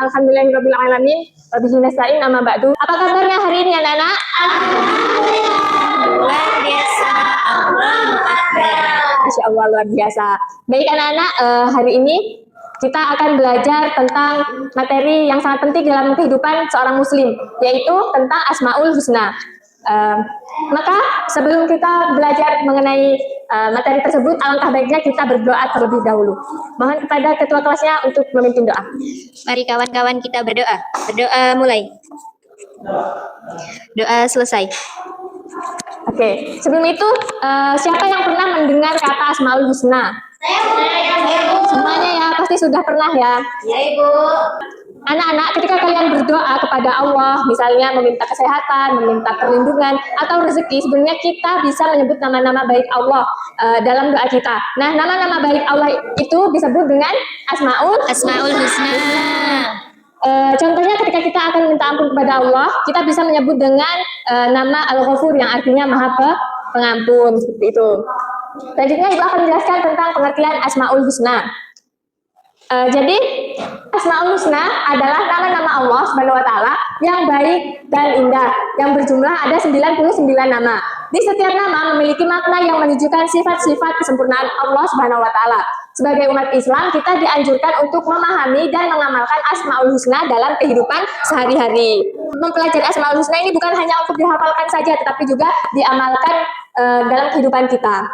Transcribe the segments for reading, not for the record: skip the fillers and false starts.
Alhamdulillahirabbil alamin. Wa bihi nasta'in amma ba'du. Apa kabarnya hari ini anak-anak? Luar biasa, Allahu Akbar. Masya Allah, luar biasa. Baik anak-anak, hari ini kita akan belajar tentang materi yang sangat penting dalam kehidupan seorang muslim, yaitu tentang Asmaul Husna. Maka sebelum kita belajar mengenai materi tersebut, alangkah baiknya kita berdoa terlebih dahulu. Mohon kepada ketua kelasnya untuk memimpin doa. Mari kawan-kawan kita berdoa. Berdoa mulai. Doa selesai. Oke, sebelum itu siapa yang pernah mendengar kata Asmaul Husna? Semuanya ya, pasti sudah pernah ya. Ya Ibu. Anak-anak, ketika kalian berdoa kepada Allah, misalnya meminta kesehatan, meminta perlindungan, atau rezeki, sebenarnya kita bisa menyebut nama-nama baik Allah dalam doa kita. Nah, nama-nama baik Allah itu disebut dengan Asmaul Husna. Contohnya ketika kita akan minta ampun kepada Allah, kita bisa menyebut dengan nama Al-Ghafur yang artinya Maha Pengampun, seperti itu. Selanjutnya Ibu akan menjelaskan tentang pengertian Asmaul Husna. Jadi Asmaul Husna adalah nama-nama Allah Subhanahu wa taala yang baik dan indah, yang berjumlah ada 99 nama. Di setiap nama memiliki makna yang menunjukkan sifat-sifat kesempurnaan Allah Subhanahu wa taala. Sebagai umat Islam, kita dianjurkan untuk memahami dan mengamalkan Asmaul Husna dalam kehidupan sehari-hari. Mempelajari Asmaul Husna ini bukan hanya untuk dihafalkan saja, tetapi juga diamalkan dalam kehidupan kita.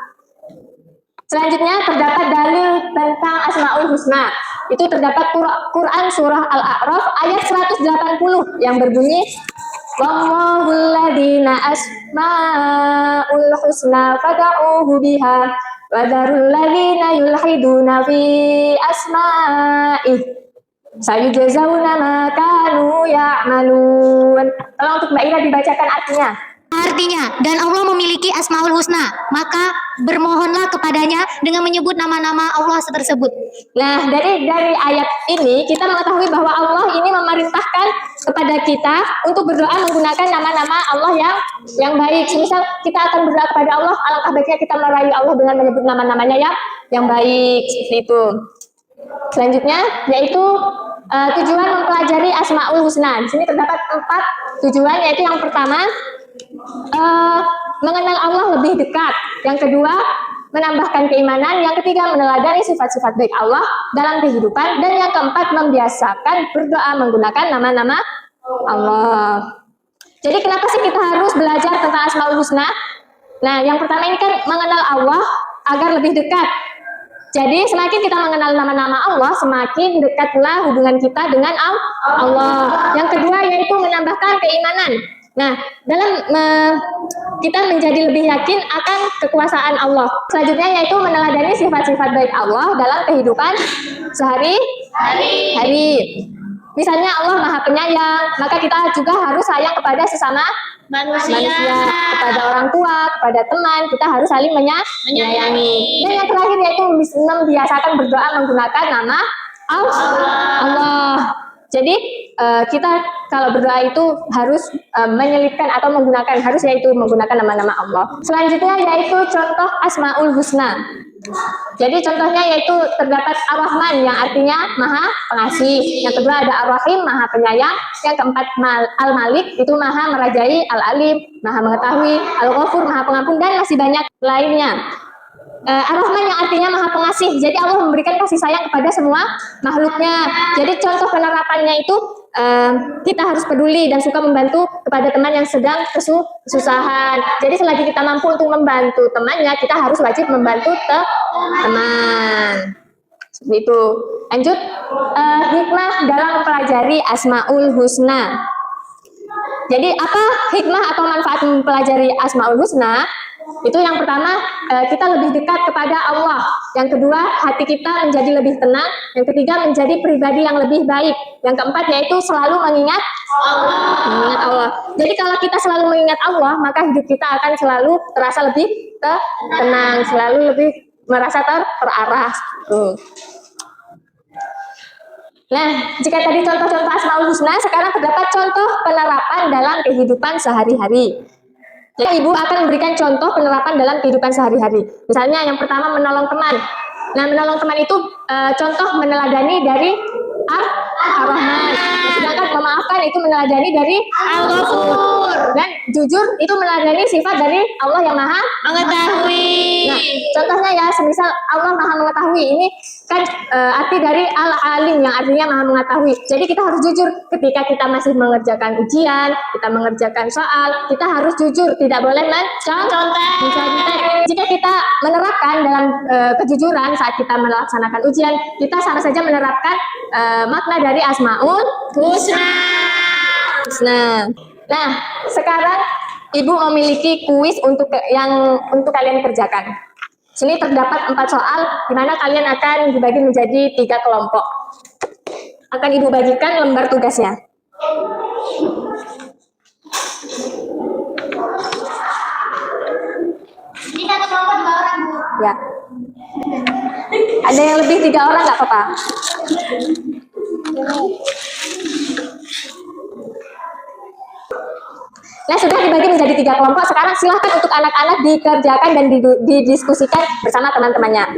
Selanjutnya terdapat dalil tentang Asmaul Husna. Itu terdapat Quran surah Al-A'raf ayat 180 yang berbunyi Wallahul ladzina asmaul husna fad'uhu biha wa dzarul ladzina yulhiduna fi asma'ih sayujzauna ma kanu ya'malun. Tolong untuk Mbak Ira dibacakan artinya. Artinya, dan Allah memiliki Asmaul Husna, maka bermohonlah kepadanya dengan menyebut nama-nama Allah tersebut. Nah, dari ayat ini kita mengetahui bahwa Allah ini memerintahkan kepada kita untuk berdoa menggunakan nama-nama Allah yang baik. Misal kita akan berdoa kepada Allah, alangkah baiknya kita merayu Allah dengan menyebut nama-namanya yang baik, seperti itu. Selanjutnya yaitu tujuan mempelajari Asmaul Husna. Di sini terdapat 4 tujuan, yaitu yang pertama mengenal Allah lebih dekat. Yang kedua, menambahkan keimanan. Yang ketiga, meneladani sifat-sifat baik Allah dalam kehidupan. Dan yang keempat, membiasakan berdoa menggunakan nama-nama Allah. Jadi kenapa sih kita harus belajar tentang Asmaul Husna? Nah, yang pertama ini kan mengenal Allah agar lebih dekat. Jadi semakin kita mengenal nama-nama Allah, semakin dekatlah hubungan kita dengan Allah. Yang kedua yaitu menambahkan keimanan. Nah, dalam kita menjadi lebih yakin akan kekuasaan Allah. Selanjutnya yaitu meneladani sifat-sifat baik Allah dalam kehidupan sehari-hari. Misalnya Allah Maha Penyayang, maka kita juga harus sayang kepada sesama manusia, kepada orang tua, kepada teman, kita harus saling menyayangi. Dan yang terakhir yaitu membiasakan berdoa menggunakan nama Allah. Jadi kita kalau berdoa itu harus menyelipkan atau menggunakan menggunakan nama-nama Allah. Selanjutnya yaitu contoh Asmaul Husna. Jadi contohnya yaitu terdapat Ar-Rahman yang artinya Maha Pengasih. Yang kedua ada Ar-Rahim, Maha Penyayang. Yang keempat Al-Malik, itu Maha Merajai. Al-Alim, Maha Mengetahui. Al-Ghafur, Maha Pengampun, dan masih banyak lainnya. Ar-Rahman yang artinya Maha Pengasih. Jadi Allah memberikan kasih sayang kepada semua makhluknya. Jadi contoh penerapannya itu kita harus peduli dan suka membantu kepada teman yang sedang kesusahan. Jadi selagi kita mampu untuk membantu temannya, kita harus wajib membantu teman. Seperti itu. Lanjut, hikmah dalam mempelajari Asmaul Husna. Jadi apa hikmah atau manfaat mempelajari Asmaul Husna? Itu yang pertama, kita lebih dekat kepada Allah. Yang kedua, hati kita menjadi lebih tenang. Yang ketiga, menjadi pribadi yang lebih baik. Yang keempat, yaitu selalu mengingat Allah. Jadi kalau kita selalu mengingat Allah, maka hidup kita akan selalu terasa lebih tenang, selalu lebih merasa terarah. Nah, jika tadi contoh-contoh Asmaul Husna, sekarang terdapat contoh penerapan dalam kehidupan sehari-hari. Jadi Ibu akan memberikan contoh penerapan dalam kehidupan sehari-hari. Misalnya yang pertama menolong teman. Nah, menolong teman itu contoh meneladani dari Ar-Rahman. itu meneladani dari Al-Ghafur. Dan jujur itu meneladani sifat dari Allah yang Maha Mengetahui. Nah, contohnya ya, semisal Allah Maha Mengetahui, ini kan arti dari Al-Alim yang artinya Maha Mengetahui. Jadi kita harus jujur ketika kita masih mengerjakan ujian, kita mengerjakan soal, kita harus jujur, tidak boleh mencontek. Jika kita menerapkan dalam kejujuran saat kita melaksanakan ujian, kita sama saja menerapkan makna dari Asmaul Husna. Nah, sekarang Ibu memiliki kuis untuk kalian kerjakan. Sini terdapat 4 soal, di mana kalian akan dibagi menjadi 3 kelompok. Akan Ibu bagikan lembar tugasnya. Ini satu kelompok 2 orang, Bu. Ya. Ada yang lebih 3 orang nggak apa-apa? Nah, sudah dibagi menjadi 3 kelompok. Sekarang silahkan untuk anak-anak dikerjakan dan didiskusikan bersama teman-temannya.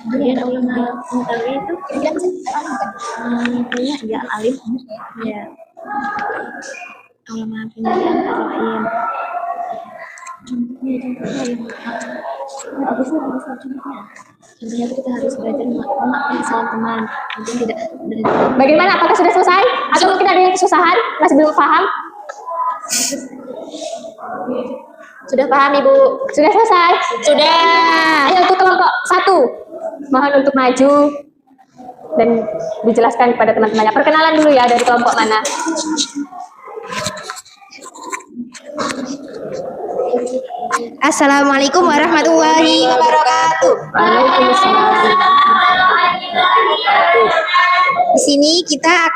Kemudian Allah Maha Mengetahui itu punya ya alim ya. Allah Maha Penyayang Ar-Rahim. Contohnya itu kita harus belajar memaafkan kesalahan teman. Mungkin tidak. Bagaimana? Apakah sudah selesai? Atau mungkin ada yang kesusahan? Masih belum paham? Sudah paham, Ibu? Sudah selesai? Sudah. Ayo untuk kelompok 1. Mohon untuk maju dan dijelaskan kepada teman-temannya. Perkenalan dulu ya, dari kelompok mana? Assalamualaikum warahmatullahi wabarakatuh. Waalaikumsalam. Di sini kita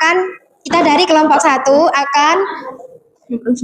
dari kelompok 1 akan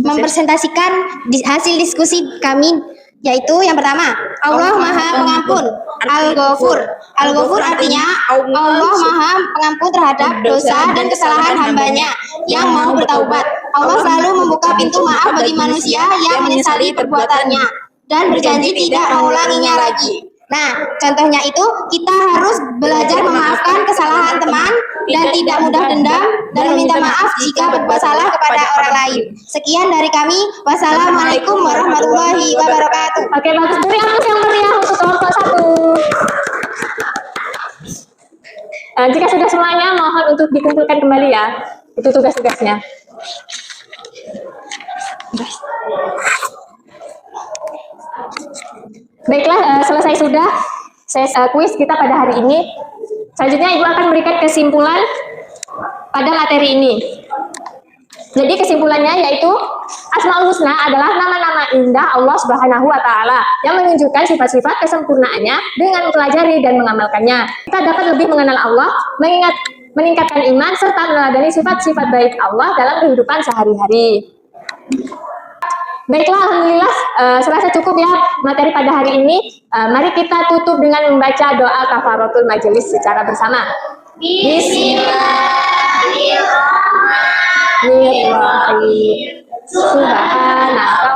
mempresentasikan hasil diskusi kami, yaitu yang pertama, Allah Maha Pengampun, Al-Ghafur. Al-Ghafur artinya Allah Maha Pengampun terhadap dosa dan kesalahan hambanya yang mau bertaubat. Allah selalu membuka pintu maaf bagi manusia yang menyesali perbuatannya dan berjanji tidak mengulanginya lagi. Nah, contohnya itu kita harus belajar memaafkan kesalahan teman dan tidak mudah dendam dan meminta maaf jika berbuat salah kepada orang lain. Sekian dari kami. Wassalamualaikum warahmatullahi wabarakatuh. Oke, bagus. Beri aplaus yang meriah untuk kelompok 1. Jika sudah semuanya, mohon untuk dikumpulkan kembali ya. Itu tugas-tugasnya. Baiklah, selesai sudah kuis kita pada hari ini. Selanjutnya Ibu akan memberikan kesimpulan pada materi ini. Jadi kesimpulannya yaitu Asmaul Husna adalah nama-nama indah Allah Subhanahu wa Ta'ala yang menunjukkan sifat-sifat kesempurnaannya dengan mempelajari dan mengamalkannya. Kita dapat lebih mengenal Allah, meningkatkan iman, serta meneladani sifat-sifat baik Allah dalam kehidupan sehari-hari. Baiklah, alhamdulillah serasa cukup ya materi pada hari ini. Mari kita tutup dengan membaca doa kafaratul majelis secara bersama. Bismillahirrahmanirrahim.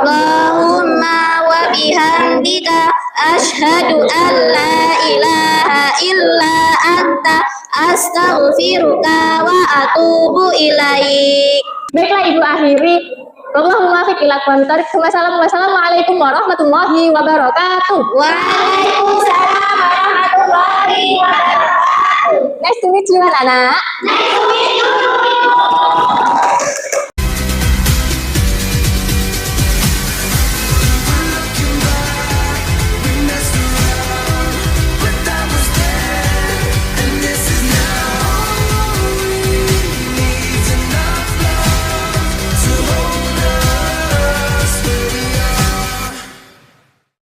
Allahumma wa bihamdika asyhadu an la ilaha illa anta astaghfiruka wa atubu ilaik. Baiklah, Ibu akhiri. Allahumma fiq ila aqwamit thariq. Wassalamualaikum warahmatullahi wabarakatuh. Waalaikumsalam warahmatullahi wabarakatuh. Nice to meet you, anak-anak. Nice to meet